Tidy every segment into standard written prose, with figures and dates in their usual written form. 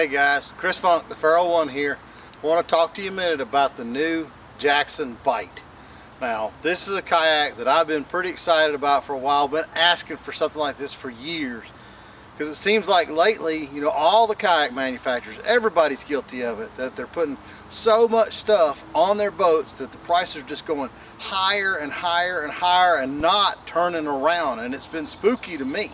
Hey guys, Chris Funk, the Feral One here. I want to talk to you a minute about the new Jackson Bite. Now, this is a kayak that I've been pretty excited about for a while. Been asking for something like this for years, because it seems like lately, you know, all the kayak manufacturers, everybody's guilty of it, that they're putting so much stuff on their boats that the prices are just going higher and higher and higher and not turning around, and it's been spooky to me.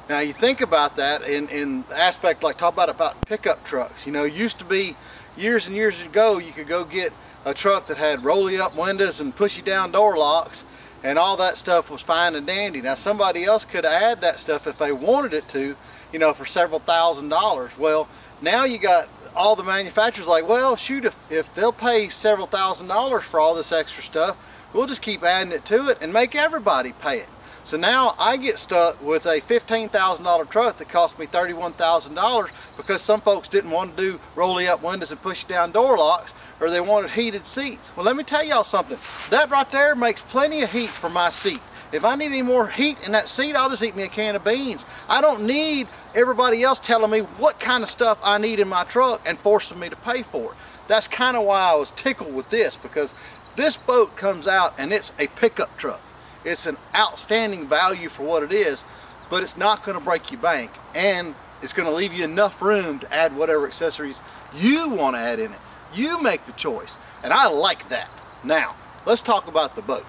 Now you think about that in the aspect, like talk about pickup trucks. You know, used to be years and years ago you could go get a truck that had rolly up windows and pushy down door locks, and all that stuff was fine and dandy. Now somebody else could add that stuff if they wanted it to, you know, for several $1,000s. Well, now you got all the manufacturers like, well shoot, if they'll pay several $1,000s for all this extra stuff, we'll just keep adding it to it and make everybody pay it. So now I get stuck with a $15,000 truck that cost me $31,000 because some folks didn't want to do rolly up windows and push down door locks, or they wanted heated seats. Well, let me tell y'all something. That right there makes plenty of heat for my seat. If I need any more heat in that seat, I'll just eat me a can of beans. I don't need everybody else telling me what kind of stuff I need in my truck and forcing me to pay for it. That's kind of why I was tickled with this, because this boat comes out and it's a pickup truck. It's an outstanding value for what it is, but it's not going to break your bank, and it's going to leave you enough room to add whatever accessories you want to add in it. You make the choice, and I like that. Now, let's talk about the boat.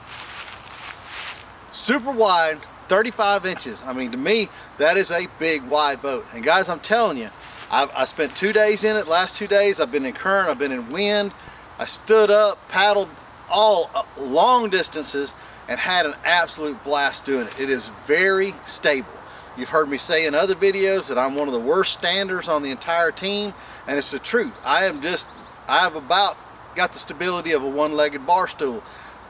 Super wide, 35 inches. I mean, to me, that is a big, wide boat. And guys, I'm telling you, I spent 2 days in it. Last 2 days, I've been in current, I've been in wind. I stood up, paddled all long distances, and had an absolute blast doing it. It is very stable. You've heard me say in other videos that I'm one of the worst standers on the entire team, and it's the truth. I've about got the stability of a one-legged bar stool.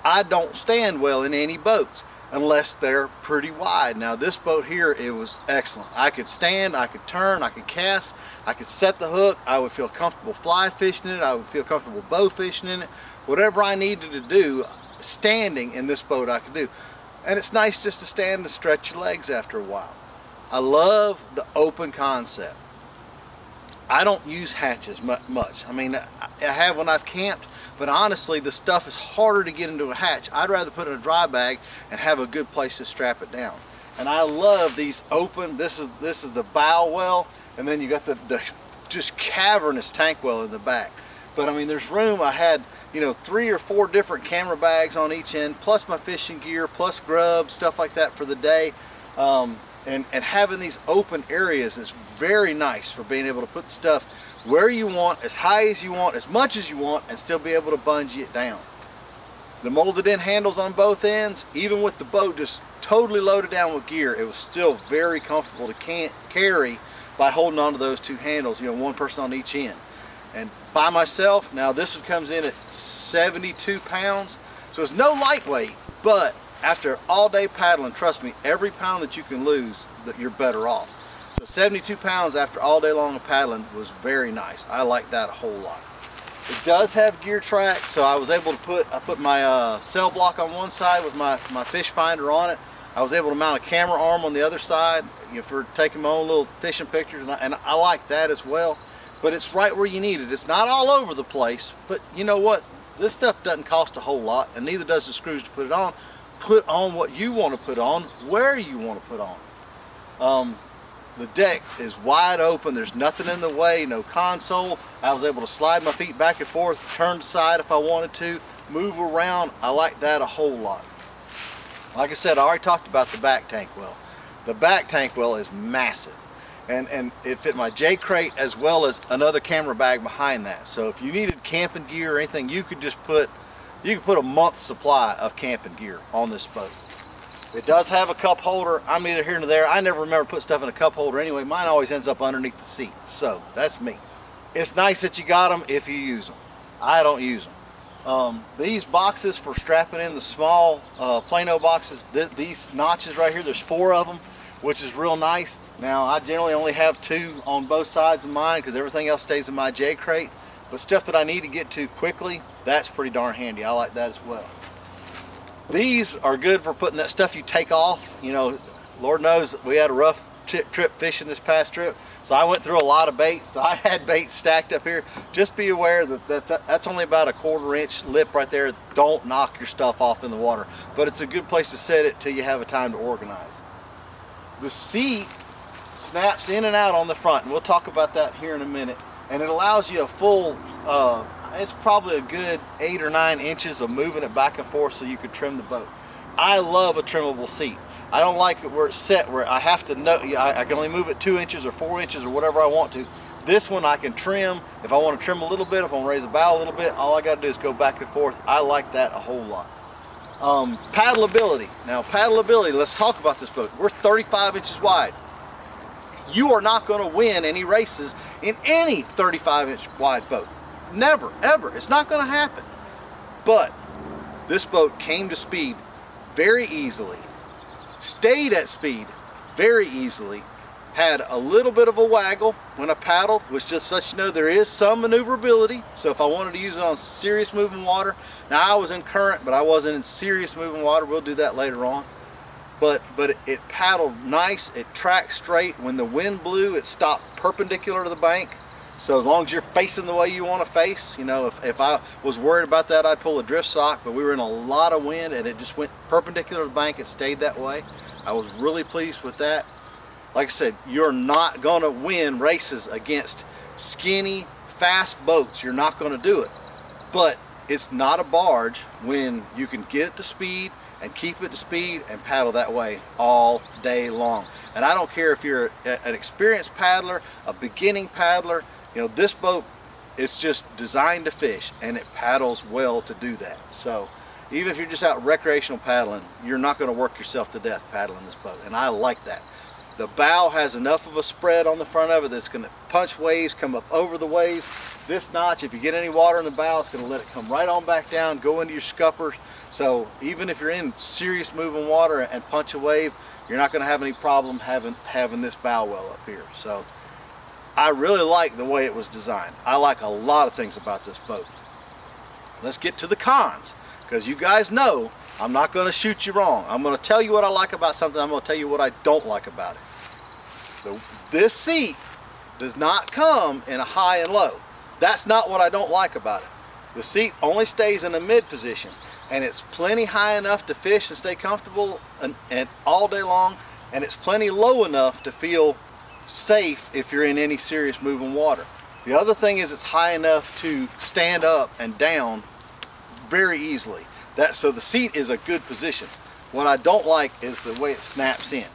I don't stand well in any boats unless they're pretty wide. Now this boat here, it was excellent. I could stand, I could turn, I could cast, I could set the hook, I would feel comfortable fly fishing it, I would feel comfortable bow fishing in it. Whatever I needed to do, standing in this boat I could do. And it's nice just to stand and stretch your legs after a while. I love the open concept. I don't use hatches much. I mean, I have when I've camped, but honestly the stuff is harder to get into a hatch. I'd rather put it in a dry bag and have a good place to strap it down. And I love these open, this is the bow well, and then you got the just cavernous tank well in the back. But I mean, there's room. I had, you know, 3 or 4 different camera bags on each end, plus my fishing gear, plus grub, stuff like that for the day. And having these open areas is very nice for being able to put the stuff where you want, as high as you want, as much as you want, and still be able to bungee it down. The molded in handles on both ends, even with the boat just totally loaded down with gear, it was still very comfortable to carry by holding onto those 2 handles, you know, one person on each end. And by myself, now this one comes in at 72 pounds, so it's no lightweight, but after all day paddling, trust me, every pound that you can lose, that you're better off. So 72 pounds after all day long of paddling was very nice. I like that a whole lot. It does have gear tracks, so I was able to put my cell block on one side with my fish finder on it. I was able to mount a camera arm on the other side, you know, for taking my own little fishing pictures, and I like that as well. But it's right where you need it. It's not all over the place, but you know what? This stuff doesn't cost a whole lot, and neither does the screws to put it on. Put on what you want to put on, where you want to put on. The deck is wide open. There's nothing in the way, no console. I was able to slide my feet back and forth, turn to the side if I wanted to, move around. I like that a whole lot. Like I said, I already talked about the back tank well. The back tank well is massive. And it fit my J crate as well as another camera bag behind that. So if you needed camping gear or anything, you could just put a month's supply of camping gear on this boat. It does have a cup holder. I'm either here or there. I never remember put stuff in a cup holder anyway. Mine always ends up underneath the seat. So that's me. It's nice that you got them if you use them. I don't use them. These boxes for strapping in the small Plano boxes, these notches right here, there's 4 of them, which is real nice. Now I generally only have 2 on both sides of mine because everything else stays in my J crate. But stuff that I need to get to quickly, that's pretty darn handy. I like that as well. These are good for putting that stuff you take off. You know, Lord knows we had a rough trip fishing this past trip, so I went through a lot of baits. So I had baits stacked up here. Just be aware that that's only about a 1/4 inch lip right there. Don't knock your stuff off in the water, but it's a good place to set it till you have a time to organize. The seat snaps in and out on the front, and we'll talk about that here in a minute. And it allows you a full, it's probably a good 8 or 9 inches of moving it back and forth so you could trim the boat. I love a trimmable seat. I don't like it where it's set, where I have to know, I can only move it 2 inches or 4 inches or whatever I want to. This one I can trim. If I want to trim a little bit, if I want to raise the bow a little bit, all I got to do is go back and forth. I like that a whole lot. Paddleability. Now paddleability, let's talk about this boat. We're 35 inches wide. You are not going to win any races in any 35-inch wide boat. Never, ever. It's not going to happen. But this boat came to speed very easily, stayed at speed very easily, had a little bit of a waggle when I paddled, which just lets you know there is some maneuverability. So if I wanted to use it on serious moving water, now I was in current, but I wasn't in serious moving water. We'll do that later on. But it paddled nice, it tracked straight. When the wind blew, it stopped perpendicular to the bank. So as long as you're facing the way you want to face, you know, if I was worried about that, I'd pull a drift sock, but we were in a lot of wind and it just went perpendicular to the bank. It stayed that way. I was really pleased with that. Like I said, you're not going to win races against skinny, fast boats. You're not going to do it. But it's not a barge when you can get it to speed and keep it to speed and paddle that way all day long. And I don't care if you're an experienced paddler, a beginning paddler, you know, this boat is just designed to fish, and it paddles well to do that. So even if you're just out recreational paddling, you're not going to work yourself to death paddling this boat, and I like that. The bow has enough of a spread on the front of it that's going to punch waves, come up over the waves. This notch, if you get any water in the bow, it's going to let it come right on back down, go into your scuppers. So even if you're in serious moving water and punch a wave, you're not going to have any problem having this bow well up here. So I really like the way it was designed. I like a lot of things about this boat. Let's get to the cons, because you guys know I'm not going to shoot you wrong. I'm going to tell you what I like about something. I'm going to tell you what I don't like about it. So this seat does not come in a high and low. That's not what I don't like about it. The seat only stays in a mid position, and it's plenty high enough to fish and stay comfortable and all day long, and it's plenty low enough to feel safe if you're in any serious moving water. The other thing is it's high enough to stand up and down very easily. So the seat is a good position. What I don't like is the way it snaps in.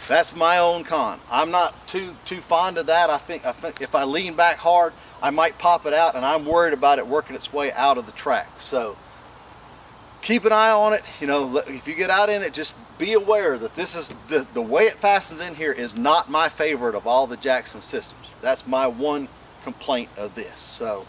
That's my own con. I'm not too fond of that. I think if I lean back hard, I might pop it out, and I'm worried about it working its way out of the track. So keep an eye on it. You know, if you get out in it, just be aware that this is the way it fastens in here is not my favorite of all the Jackson systems. That's my one complaint of this. So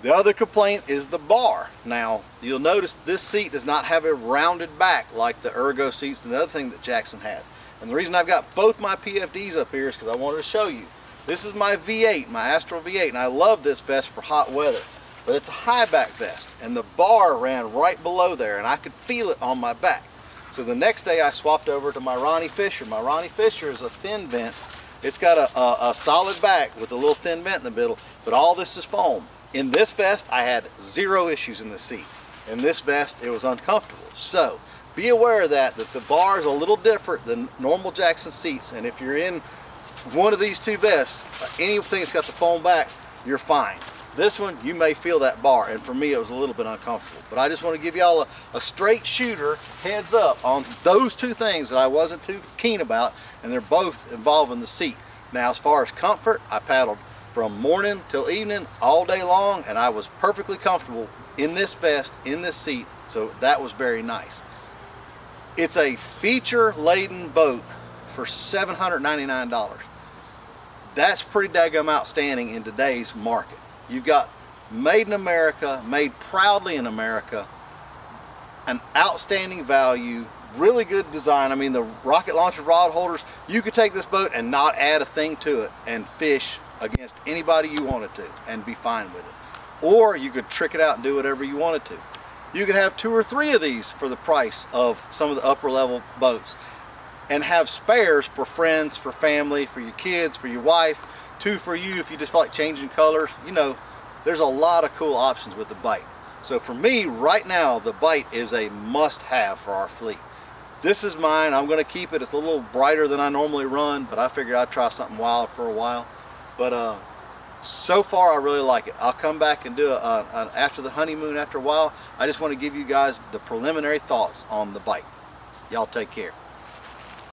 the other complaint is the bar. Now you'll notice this seat does not have a rounded back like the Ergo seats and the other thing that Jackson has. And the reason I've got both my PFDs up here is because I wanted to show you. This is my V8, my Astral V8, and I love this vest for hot weather. But it's a high back vest, and the bar ran right below there, and I could feel it on my back. So the next day I swapped over to my Ronnie Fisher. My Ronnie Fisher is a thin vent. It's got a solid back with a little thin vent in the middle, but all this is foam. In this vest, I had 0 issues in the seat. In this vest, it was uncomfortable. So be aware of that the bar is a little different than normal Jackson seats, and if you're in one of these two vests, anything that's got the foam back, you're fine. This one, you may feel that bar, and for me it was a little bit uncomfortable. But I just want to give y'all a straight shooter heads up on those two things that I wasn't too keen about, and they're both involving the seat. Now as far as comfort, I paddled from morning till evening all day long, and I was perfectly comfortable in this vest, in this seat, so that was very nice. It's a feature-laden boat for $799. That's pretty daggum outstanding in today's market. You've got made in America, made proudly in America, an outstanding value, really good design. I mean, the rocket launcher rod holders, you could take this boat and not add a thing to it and fish against anybody you wanted to and be fine with it. Or you could trick it out and do whatever you wanted to. You could have 2 or 3 of these for the price of some of the upper level boats. and have spares for friends, for family, for your kids, for your wife, 2 for you if you just feel like changing colors. You know, there's a lot of cool options with the bite. So for me right now, the bite is a must-have for our fleet. This is mine. I'm going to keep it. It's a little brighter than I normally run, but I figured I'd try something wild for a while. But so far I really like it. I'll come back and do after the honeymoon after a while. I just want to give you guys the preliminary thoughts on the bite. Y'all take care.